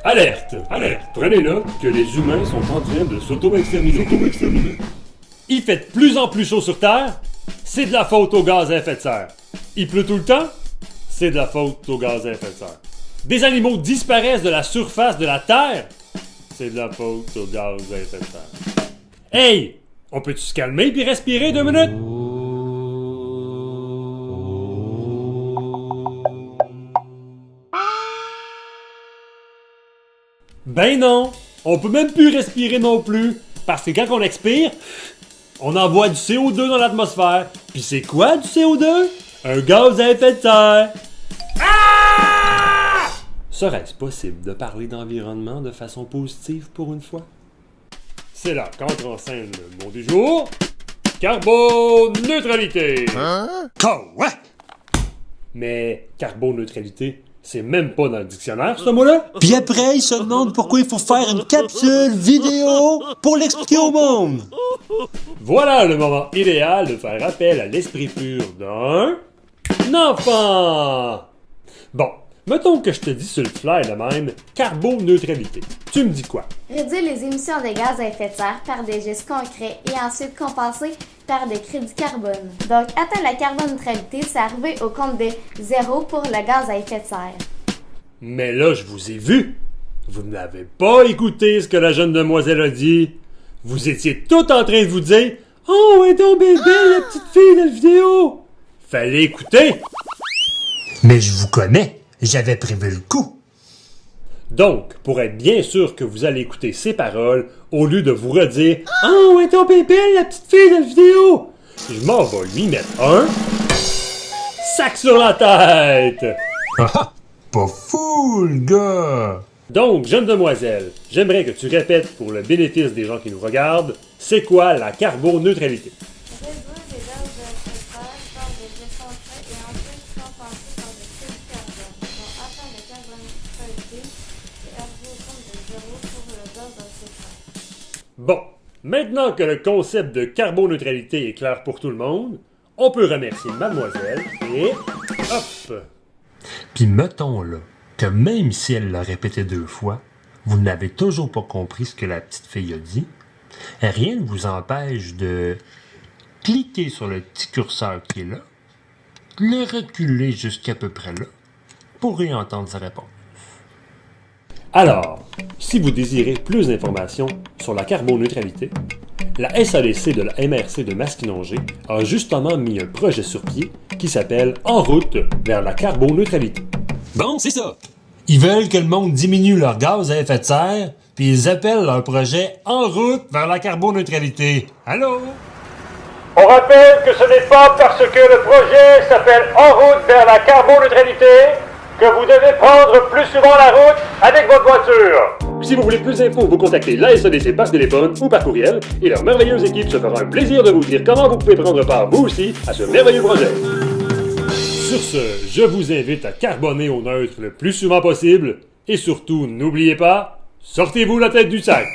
Alerte! Alerte! Prenez note que les humains sont en train de s'auto-exterminer. Il fait de plus en plus chaud sur Terre, c'est de la faute aux gaz à effet de serre. Il pleut tout le temps, c'est de la faute aux gaz à effet de serre. Des animaux disparaissent de la surface de la Terre, c'est de la faute aux gaz à effet de serre. Hey! On peut-tu se calmer puis respirer 2 minutes? Ben non! On peut même plus respirer non plus, parce que quand on expire, on envoie du CO2 dans l'atmosphère. Puis c'est quoi du CO2? Un gaz à effet de serre! Ah! Serait-ce possible de parler d'environnement de façon positive pour une fois? C'est là qu'entre en scène le mot du jour. Carboneutralité! Hein? Quoi? Mais carboneutralité, c'est même pas dans le dictionnaire, ce mot-là? Puis après, il se demande pourquoi il faut faire une capsule vidéo pour l'expliquer au monde. Voilà le moment idéal de faire appel à l'esprit pur d'un enfant! Bon, mettons que je te dis sur le fly de même, carboneutralité. Tu me dis quoi? Réduire les émissions de gaz à effet de serre par des gestes concrets et ensuite compenser par des crédits carbone. Donc, atteindre la carboneutralité, c'est arriver au compte de 0 pour le gaz à effet de serre. Mais là, je vous ai vu. Vous n'avez pas écouté ce que la jeune demoiselle a dit. Vous étiez tout en train de vous dire « Oh, elle est donc bien belle, la petite fille de la vidéo! » Fallait écouter. Mais je vous connais, j'avais prévu le coup. Donc, pour être bien sûr que vous allez écouter ses paroles, au lieu de vous redire « Oh, elle est donc bien belle, la petite fille de la vidéo! » je m'en vais lui mettre un sac sur la tête! Ah, pas fou, le gars! Donc, jeune demoiselle, j'aimerais que tu répètes pour le bénéfice des gens qui nous regardent, c'est quoi la carboneutralité? Réduire les gaz à effet de serre par des gestes concrets et ensuite compenser par des crédits carbone. Donc, atteindre la carboneutralité, c'est arriver au compte de 0 pour le gaz à effet de serre. Bon, maintenant que le concept de carboneutralité est clair pour tout le monde, on peut remercier mademoiselle et hop! Puis mettons là que même si elle l'a répété 2 fois, vous n'avez toujours pas compris ce que la petite fille a dit, rien ne vous empêche de cliquer sur le petit curseur qui est là, le reculer jusqu'à peu près là, pour réentendre sa réponse. Alors, si vous désirez plus d'informations sur la carboneutralité, la SADC de la MRC de Masquinongé a justement mis un projet sur pied qui s'appelle « En route vers la carboneutralité ». Bon, c'est ça. Ils veulent que le monde diminue leur gaz à effet de serre, puis ils appellent leur projet « En route vers la carboneutralité ». Allô? On rappelle que ce n'est pas parce que le projet s'appelle « En route vers la carboneutralité » que vous devez prendre plus souvent la route avec votre voiture. Si vous voulez plus d'infos, vous contactez la SADC par téléphone ou par courriel et leur merveilleuse équipe se fera un plaisir de vous dire comment vous pouvez prendre part, vous aussi, à ce merveilleux projet. Sur ce, je vous invite à carboner au neutre le plus souvent possible et surtout, n'oubliez pas, sortez-vous la tête du sac.